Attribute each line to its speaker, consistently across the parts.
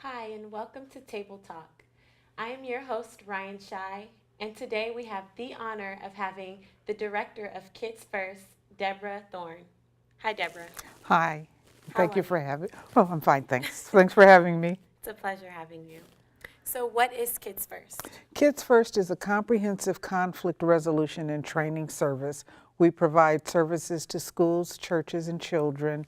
Speaker 1: Hi, and welcome to Table Talk. I am your host, Ryan Shy, and today we have the honor of having the director of Kids First, Deborah Thorne. Hi, Deborah.
Speaker 2: Hi.
Speaker 1: How
Speaker 2: Thank
Speaker 1: are
Speaker 2: you
Speaker 1: you?
Speaker 2: for having. Oh, I'm fine, thanks. Thanks for having me.
Speaker 1: It's a pleasure having you. So, what is Kids First?
Speaker 2: Kids First is a comprehensive conflict resolution and training service. We provide services to schools, churches, and children,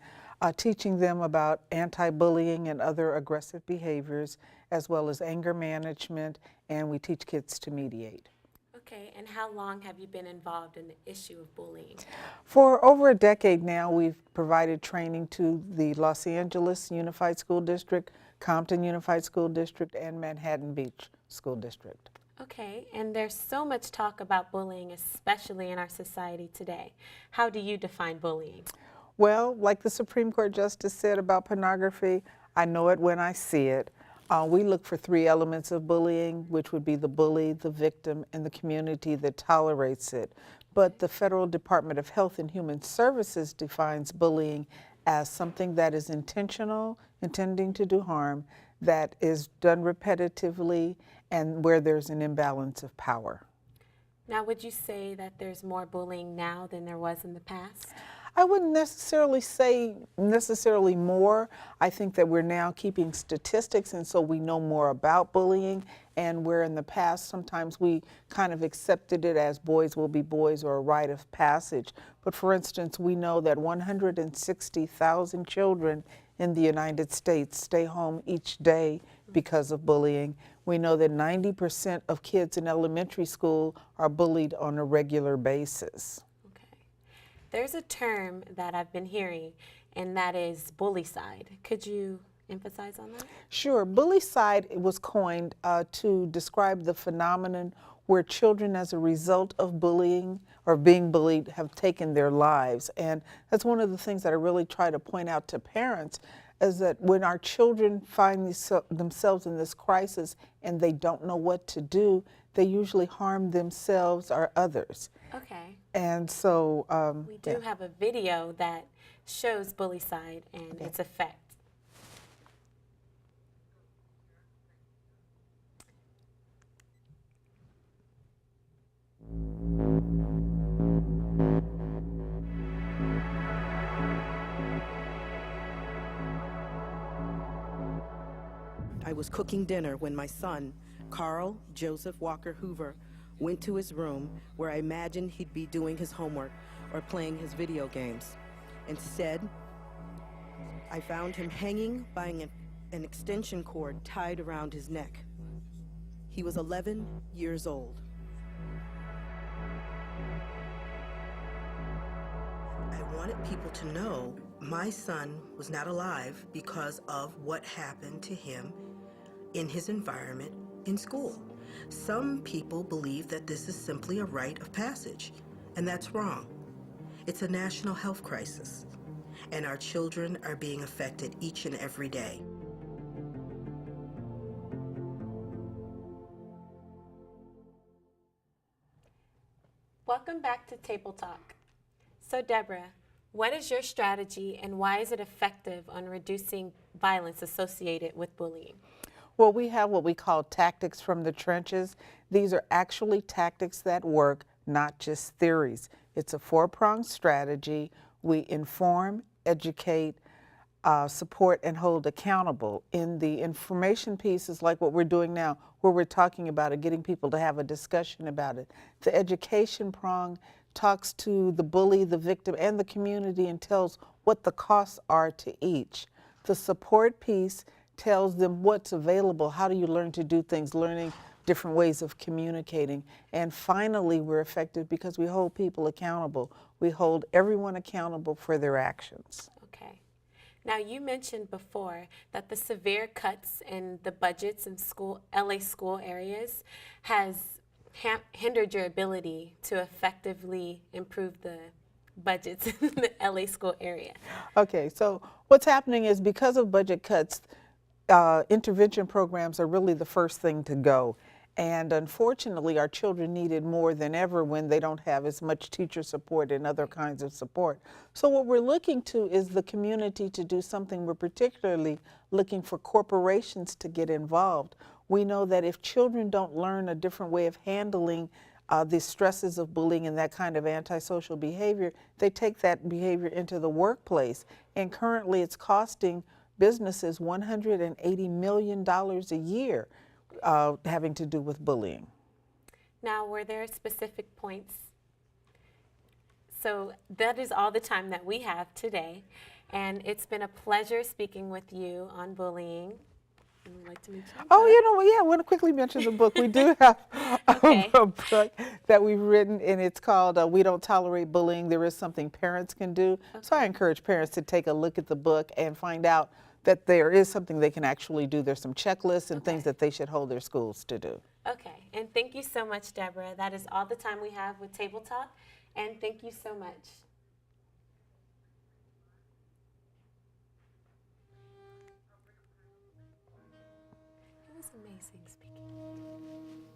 Speaker 2: teaching them about anti-bullying and other aggressive behaviors, as well as anger management, and we teach kids to mediate.
Speaker 1: Okay, and how long have you been involved in the issue of bullying?
Speaker 2: For over a decade now, we've provided training to the Los Angeles Unified School District, Compton Unified School District, and Manhattan Beach School District.
Speaker 1: Okay, and there's so much talk about bullying, especially in our society today. How do you define bullying?
Speaker 2: Well, like the Supreme Court Justice said about pornography, I know it when I see it. We look for three elements of bullying, which would be the bully, the victim, and the community that tolerates it. But the Federal Department of Health and Human Services defines bullying as something that is intentional, intending to do harm, that is done repetitively, and where there's an imbalance of power.
Speaker 1: Now, would you say that there's more bullying now than there was in the past?
Speaker 2: I wouldn't necessarily say necessarily more. I think that we're now keeping statistics, and so we know more about bullying. And where in the past, sometimes we kind of accepted it as boys will be boys or a rite of passage. But for instance, we know that 160,000 children in the United States stay home each day because of bullying. We know that 90% of kids in elementary school are bullied on a regular basis.
Speaker 1: Okay. There's a term that I've been hearing, and that is bullycide. Could you emphasize on that?
Speaker 2: Sure. Bullycide was coined to describe the phenomenon where children, as a result of bullying or being bullied, have taken their lives. And that's one of the things that I really try to point out to parents is that when our children find themselves in this crisis and they don't know what to do, they usually harm themselves or others.
Speaker 1: Okay.
Speaker 2: And so,
Speaker 1: We do have a video that shows bullycide and its effect.
Speaker 3: I was cooking dinner when my son, Carl Joseph Walker Hoover, went to his room where I imagined he'd be doing his homework or playing his video games. Instead, I found him hanging by an extension cord tied around his neck. He was 11 years old. I wanted people to know my son was not alive because of what happened to him in his environment in school. Some people believe that this is simply a rite of passage, and that's wrong. It's a national health crisis, and our children are being affected each and every day.
Speaker 1: Welcome back to Table Talk. So, Deborah, what is your strategy and why is it effective on reducing violence associated with bullying?
Speaker 2: well, we have what we call tactics from the trenches. These are actually tactics that work, not just theories. It's a four-pronged strategy. We inform, educate, support, and hold accountable. In the information pieces, like what we're doing now, where we're talking about it, getting people to have a discussion about it. The education prong talks to the bully, the victim, and the community and tells what the costs are to each. The support piece tells them what's available, how do you learn to do things, learning different ways of communicating. And finally, we're effective because we hold people accountable. We hold everyone accountable for their actions.
Speaker 1: Okay. Now, you mentioned before that the severe cuts in the budgets in LA school areas has hindered your ability to effectively improve the budgets in the LA school area.
Speaker 2: Okay, so what's happening is because of budget cuts, intervention programs are really the first thing to go. And unfortunately, our children need it more than ever when they don't have as much teacher support and other kinds of support. So what we're looking to is the community to do something. We're particularly looking for corporations to get involved. We know that if children don't learn a different way of handling the stresses of bullying and that kind of antisocial behavior, they take that behavior into the workplace. And currently it's costing businesses $180 million a year having to do with bullying.
Speaker 1: Now, were there specific points? So that is all the time that we have today. And it's been a pleasure speaking with you on bullying. I'd like to meet you.
Speaker 2: Oh, yeah, I want to quickly mention the book. We do have
Speaker 1: Okay.
Speaker 2: a book that we've written, and it's called We Don't Tolerate Bullying. There is something parents can do.
Speaker 1: Okay.
Speaker 2: So I encourage parents to take a look at the book and find out that there is something they can actually do. There's some checklists and things that they should hold their schools to do.
Speaker 1: Okay, and thank you so much, Deborah. That is all the time we have with Table Talk, and thank you so much. It was amazing speaking.